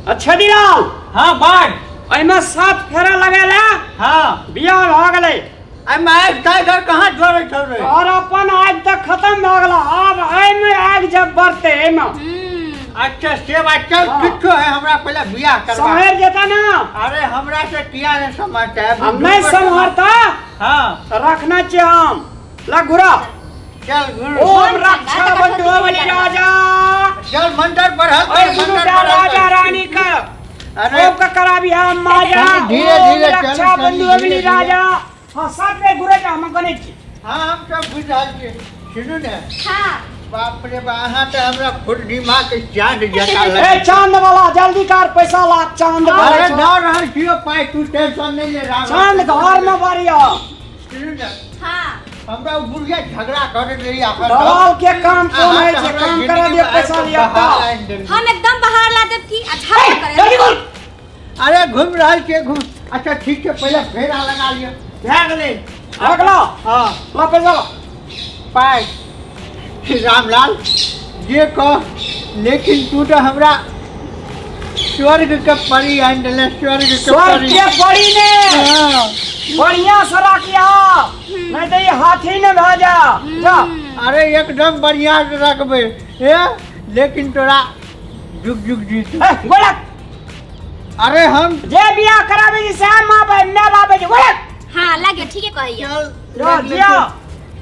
अच्छा दीलाल। हाँ बाढ़ एमे 7 फेरा लगेला। हाँ बियाह भ गेलै। एमे आग टाइगर कहाँ जोड़े छोड़े और अपन आग तक खत्म भ गेला। अब एमे आग जब बढ़ते एमे अच्छा से बात चल किछो है हमरा पहले बियाह करवा समझ जेता ना। अरे हमरा से किया नहीं समझता है हम नहीं संभालता। हाँ रखना चाहिए हम लगुरा। चल गुरु ओम रक्षा बंधु बलि राजा। चल मंदिर पर है और गुरु राजा रानी का अरे ओम का करा भी हम माजा। धीरे धीरे ओम रक्षा बंधु बलि राजा। हाँ सब पे गुरु का हम गने छी। हाँ हम सब बुझ जाए सुनो ना। हाँ बाप रे बा अहाँ तो हमरा फुल दिमाग के चांद जका ए लगे चांद वाला जल्दी कर पैसा ला चांद अरे वाला। ना रहल छियो पाई तू टेंशन नहीं ले रहा चांद घर में बारिया। सुनो ना हाँ हमरा उ बुढ़िया झगड़ा करे रही आखिर दलाल के काम कौन है जे काम करा दे पैसा लिया था। हम एकदम बाहर ला देब की अच्छा जल्दी करे बोल। अरे घूम रहल के घूम अच्छा ठीक है पहले फेरा लगा लियो भए गेलै अगला हां ला पैसा ला। पाई रामलाल ये कह लेकिन तू तो हमरा स्वर्ग के परी आंदले स्वर्ग के स्वर्ग परी के परी ने हाँ। बढ़िया सरा किया नहीं तो ये हाथी ने भेजा जा। अरे एकदम बढ़िया से रखबे ए लेकिन तोरा जुग जुग जीत बोला अरे हम जे बियाह करावे जी से मां बे मैं लावे जी बोला। हाँ लगे ठीक है कहिए चल जो जिया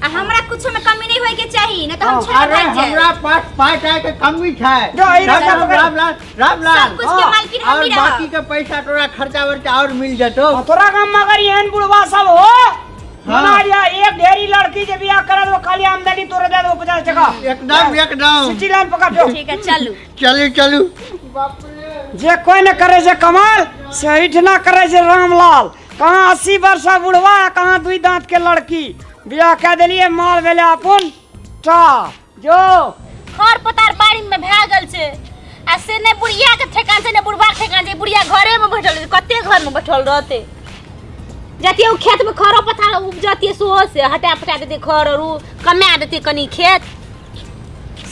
हमरा कुछ में कमी नहीं होए के चाहिए नहीं तो हम छोड़ अरे भाग जाए हमरा पास 5 आए के कमी है जो आई ना रामलाल सब कुछ के मालकिन हम ही और बाकी रहो के पैसा तोरा खर्चा वर्चा और मिल जतो तोरा गांव में अगर एहन बुढ़वा सब हो हमारिया एक ढेरी लड़की जे बियाह करा दो खाली आमदनी तोरे दे दो 50 टका एकदम सिटी लाइन पकड़ दो। ठीक है चलू चलू चलू जे कोई न करे जे कमाल से हिठ ना करे जे रामलाल। कहाँ 80 वर्ष बुढ़वा कहाँ 2 दांत के लड़की बियाह कह दिलिए माल भेले अपन टा जो खर पतार बाड़ी में भागल छे आ से ने बुढ़िया के ठेकान से ने बुढ़वा के ठेकान से बुढ़िया घरे में बैठल कते घर में बैठल रहते जाती उ खेत में खरो पतार उपजती सो से हटा फटा देते खर और कमा देते कनी खेत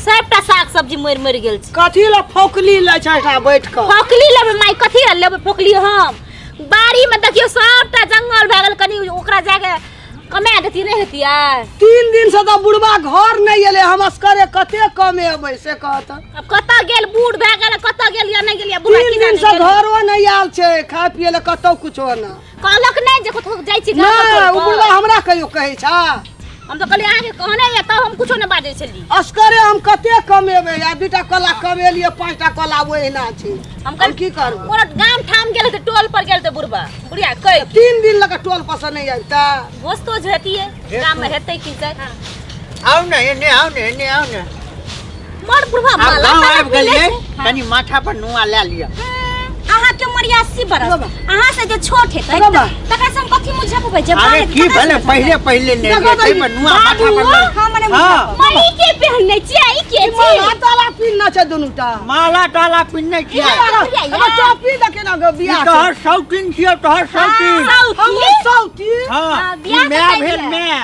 सबटा साग सब्जी मर गेल छे। कथी ला फोकली ले छा बैठ के फोकली लेबे माई कथी लेबे फोकली हम बाड़ी में देखियो सबटा जंगल भागल कनी ओकरा जाके कमा देती नहीं रहती यार। 3 दिन से तो बुढ़वा घर नहीं एले हम असकरे कते कमे अबै से कहत। अब कता गेल बूढ़ भए गेल कता गेल या नहीं गेल या बुढ़ा 3 दिन से घरो नहीं आल छे खाय पिए ले कतौ कुछो ना कहलक नहीं जे कतो जाई छी ना उ बुढ़वा हमरा कहियो कहै छा। हम तो कहली आगे कहने या तब हम कुछो नहीं बाजै छली असकरे हम कते कमेबै या 2टा कला कमेलिए 5टा कला ओहिना छै हम कल की करब। पूरा गांव ठाम गेल त टोल पर गेल त बुढ़बा बुढ़िया कह 3 दिन लगा टोल पर नहीं आइता दोस्तो जहती है गांव में रहते की जाय आओ ना एने आओ ना मर बुढ़बा आप माला गांव आबि गेलिए कनी माथा पर नुआ ले लिया आहा के मरिया 80 बरस आहा से जे छोट है तकरा से हम कथि मुझे जब अरे की भले पहले ने पर नुआ माथा पर हां माने हाँ। मई के पहनने छी आई के माला ताला पिन्ना छै दुनुटा माला टाला पिन्ने छियै अब टोपी देखे ना गो बियाह तोहर शौकीन छियै तोहर शौकीन हम सौती हां बियाह मैं के भेल मैं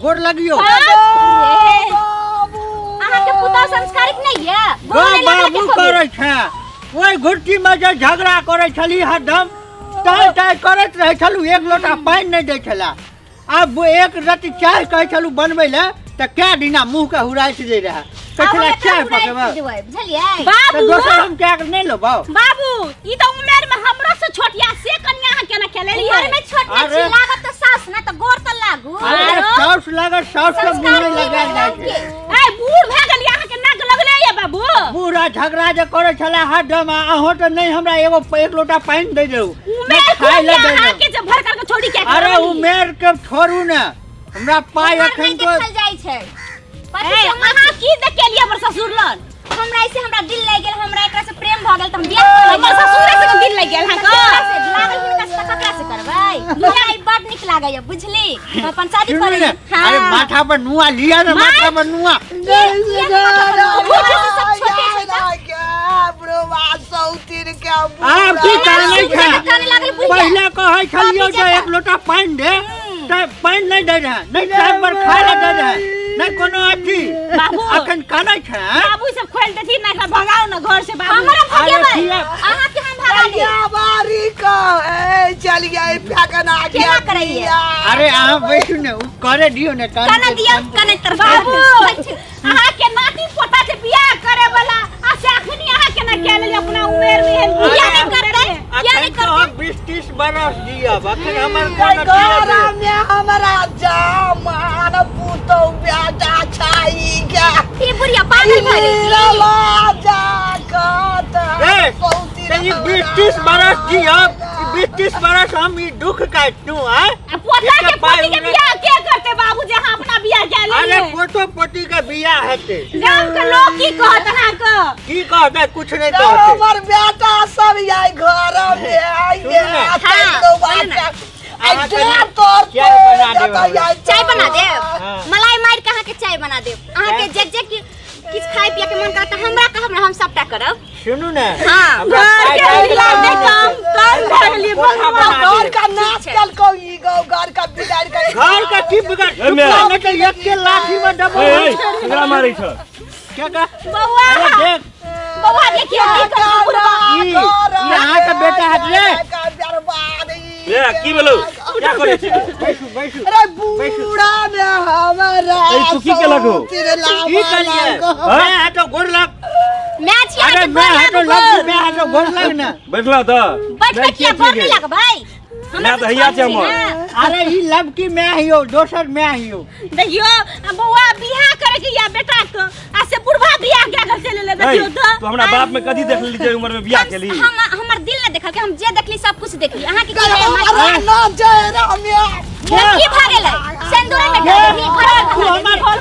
गोर लगियो बाबू आहा के पुता संस्कारिक नहीं है बाबू करे छै ओइ घुट्टी में जे झगड़ा करे छली हरदम टाई करत रहे छलू 1 लोटा पानी नहीं दै छला अब एक रति चाय कहे छलू बनबै ले त क्या दिना मुंह के हुराइत दे रहा कथला चाय पकबा बुझलिए तो दोसर हम क्या नहीं लो बाबू ई तो उमेर में हमरा से छोटिया से कन्या केना खेलेली उमेर में छोट अरे। छी लागत त सास ना त गोर त लागू अरे साउस लगा साउस के मुंह में लगा जाय छै ए बूढ़ भ गेल यहाँ के नाक लगले ये बाबू पूरा झगड़ा जे करे छला हरदम अहो त नहीं हमरा एगो 1 लोटा पानी दे देऊ उमेर खाय ले दे यहाँ के जब भर करके छोड़ी के अरे उमेर के छोड़ू ना हमरा पाय अखन तो चल जाई छै पति अहाँ की देख के लिए हमर ससुर लन हमरा ऐसे हमरा दिल लग गेल हमरा एकरा से प्रेम भ गेल त हम बियाह हमर ससुर से दिल लग गेल हां लागल हिनका से ककरा से करबै दुनिया ई बड निक लागय बुझली अपन शादी करे अरे माथा पर नुआ लिया ना माथा पर नुआ आप की करने छै पहले कहै छलियो जे 1 लोटा पानी दे त पानी नहीं दे रहा नहीं टाइम पर खाए ला दे रहा नहीं कोनो अथी बाबू अखन कानै छै बाबू सब खोल देथि ना भगाओ ना घर से बाबू हमरा भगेबै अहाँ के गेलिए फेकना केना करैये? अरे अहाँ बैठू ने उ करे दियो ने कना दिया कने तर बाबू अहाँ के नाती पोता से बियाह करे वाला आ से अखनी अहाँ के ना के ले अपना उम्र में बियाह नहीं करते क्या नहीं करते 20-30 बरस दिया बखन हमर घर में हमारा जमान पुतो बेटा छाई गया ये बुढ़िया पागल भरी लाजा कत तेरी 20-30 बरस दिया 20-30 बरस हम ई दुख काटू हैं पोता के पोती के बियाह के करते बाबू जहां अपना बियाह के ले अरे पोतो पोती का बियाह हेते गांव के लोग की कहत ना को की कहते कुछ नहीं तो कहते हमर बेटा सब आई घर में आइए तो बात चाय बना दे मलाई मार के अहाँ के चाय बना दे अहाँ के जग जग किछ खाए पिए के मन करता हमरा कहब हम सबटा करब सुनू ना हां घर के नहीं काम कर लिए घर का नाच कल को ई घर का बिगाड़ के घर का की बिगाड़ नहीं तो एक के लाठी में डबो एकरा मारै छ क्या का बउआ देख बउआ देखिए की कर बुढ़वा यहाँ का बेटा है रे ले की बोलो क्या करे छी बैठू अरे बूढ़ा में हमारा तू की केलक हो की करिए मैं है तो गोर लग मैच या अरे मैं है तो लग मैं है तो गोर लग ना बैठला त बैठ बैठ के बोल नहीं लग भाई मैं तो हैया छै हमर अरे ई लब की मैं हियो दोसर मैं हियो देखियो बउआ बियाह करे के या बेटा को आ से बुढ़वा बियाह के कर चले ले देखियो तू हमरा बाप में कथि देख लेली जे उम्र में बियाह केली हम हमर दिल न देखल के हम जे देखली सब कुछ देखली अहाँ के ना जय रामिया की भागेल सिंदूर में डाली घर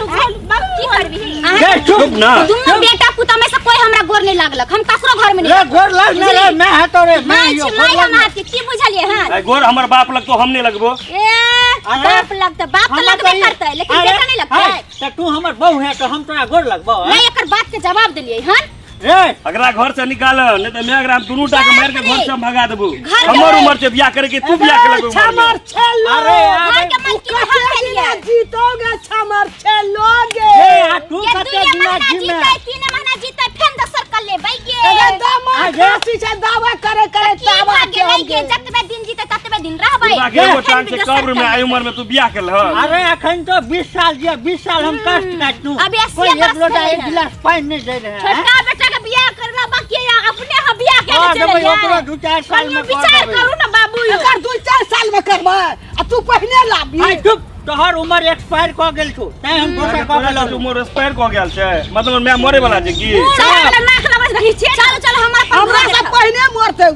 की करबी ये चुप ना दुनु बेटा पुता में से कोई हमरा गोर नहीं लागलक हम ककरो घर में रे नहीं गोर लग ना रे मैं है तो रे मैं हियो छिलाई हम हाथ के की बुझलिए हां आई गोर हमर बाप लग तो हम नहीं लगबो ए बाप लगता बाप तो लगबे करता है लेकिन बेटा नहीं लगता है तो तू हमर बहू है तो हम तोरा गोर लगबो नहीं एकर बात के जवाब दिलिए हन रे अगरा घर से निकाल नहीं तो मैं अगरा दुनू टा के मार के घर से हम भगा देबो घर हमर उम्र से बियाह करे के तू बियाह के लगबो छमर छेलो अरे घर के मन की हम खेलिए जीतोगे छमर छेलोगे ए तू ये कते दुनिया दिना महीना जी जीता 3 महीना जीता फिर दसर कर ले भाई अरे के दामाद फांसी से दावा करे करे दावा के के जतबे दिन जीते ततबे दिन रह भाई बाकी वो टांग से कब्र में आई उम्र में तू बियाह कर ल अरे अखन तो 20 साल जिया 20 साल हम कष्ट काटू अभी 80 कोई एक बरस लोटा के एक हैं। गिलास पानी नहीं दे रहे हैं छोटका बेटा के बियाह करना बाकी है अपने हम बियाह के हाँ, चले भाई, ओकरो जाए 2-4 साल में कर विचार देबै। करू ना बाबू एकर 2-4 साल में करबा आ तू पहले लाबी हाय चुप तोहर उम्र एक्सपायर क गेल छौ तै हम दोसर क तोरा गेल तो मोर एक्सपायर क गेल छै मतलब मैं मरे वाला छै की चलो नाक लबस रही छे चलो चलो हमरा से पहले मरते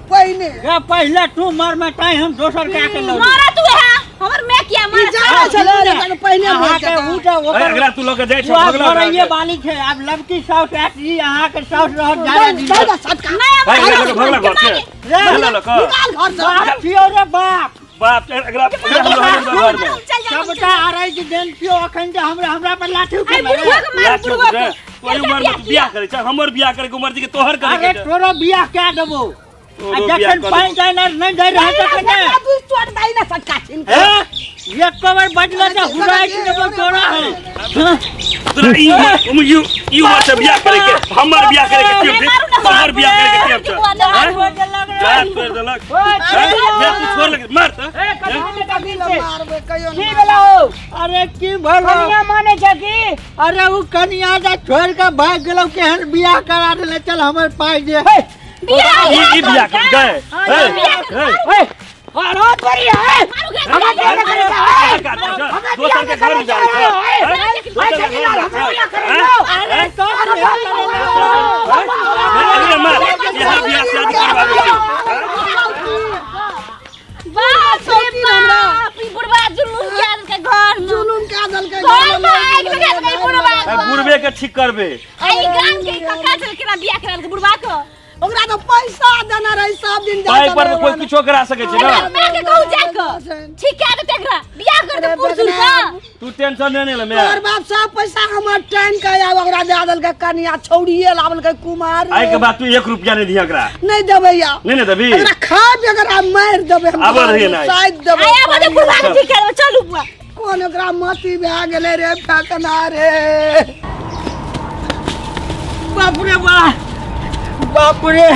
पहले रे पहले तू मर में तै हम दोसर का के लौ मारा तू है हमर मैं किया ई जाना चले रे पहले अहाँ मर के के उ तो अरे ओकर अगरा तू लोग जाय छ तू अब भगला मरैये बाली छै अब लबकी साउस एक्टी अहाँ के साउस रहत ज्यादा दिन दादा सटका नहीं भाई अगरा लोग भगला घर से भगला लोग निकाल घर से बाप छियो रे बाप बाप अगरा हम लोग घर में चल जा सबटा आरै के देन छियो अखन जे हमरा पर लाठी आई उठा बुढ़वा के मार बुढ़वा के कोई उम्र में तू बियाह करे छ हमर बियाह करे के उम्र के तोहर करे अरे के तोरो बियाह क्या देबो तोरो आ बियाह जखन कर पाइन जाइना नहीं दे रहे त कने तू चोट दाई ना सटका छिन ए एक कवर बदला त हुराई के देबो तोरा है तोरा ई उम्र से बियाह करे के हमर बियाह करे के टेम छै तोहर बियाह करे के टेम छै जात कर देलक मैं तू छोड़ लगे मार त मारबे कहियो की भेला हो अरे की भलो कनिया माने छ की अरे उ कनिया जा छोड़ के भाग गेलो केहन बियाह करा देले चल हमर पाई दे ई बियाह कर गए ओए रात भरी है हम क्या करे दोसर के घर में जा दोसर के घर में अरे तो अरे मार यहां बियाह शादी करवा बाप रे बाप ई बुढ़वा जुलूम के आदल के घर में जुलूम का दल के घर में आग लगा दे बुढ़वा बुढ़बे के ठीक करबे आई गान के कक्का चल के बियाह करा के बुढ़वा को ओकरा तो पैसा देना रही सब दिन भाई पर कोई किछो करा सके छै ना मैं के कहू जाके ठीक है तो तेकरा बियाह कर दे पुरसुल का तू टेंशन नहीं ले मैं तोर बाप सब पैसा हमर ट्रेन का या ओकरा दे दल के कनिया छौड़िए लावल के कुमार आई के बाद तू 1 रुपया नहीं दिया एकरा नहीं देबै या नहीं देबी ओकरा खा भी अगर आप मार देबै हम आब रहिए ना। शायद देबै आया बजे बुढ़वा के ठीक है चलू बुआ कोन ओकरा मती भए गेलै रे फेकना रे बाप रे बाप रे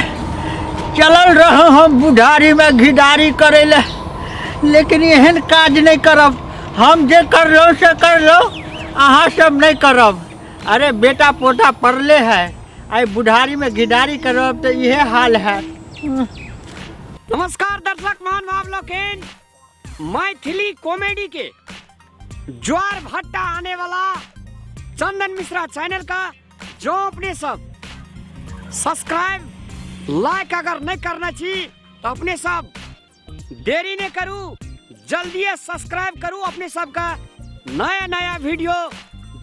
चलल रहो हम हम बुढ़ारी में घिडारी करे ले, लेकिन एहन काज नहीं करब। हम जे कर लो से कर लो, अहाँ सब नहीं करब। अरे बेटा पोता पढ़ले है, आई बुढ़ारी में घिडारी करब तो यह हाल है। नमस्कार दर्शक महानुभाव लोकेन, मैथिली कॉमेडी के ज्वार भट्टा आने वाला चंदन मिश्रा चैनल का जो अपने सब सब्सक्राइब लाइक अगर नहीं करना चाहिए तो अपने सब देरी नहीं करूँ, जल्दी सब्सक्राइब करूँ। अपने सब का नया नया वीडियो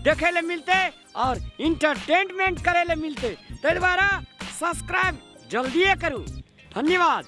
देखे ले मिलते और इंटरटेनमेंट करे ले मिलते, तो दोबारा सब्सक्राइब जल्दी करूँ। धन्यवाद।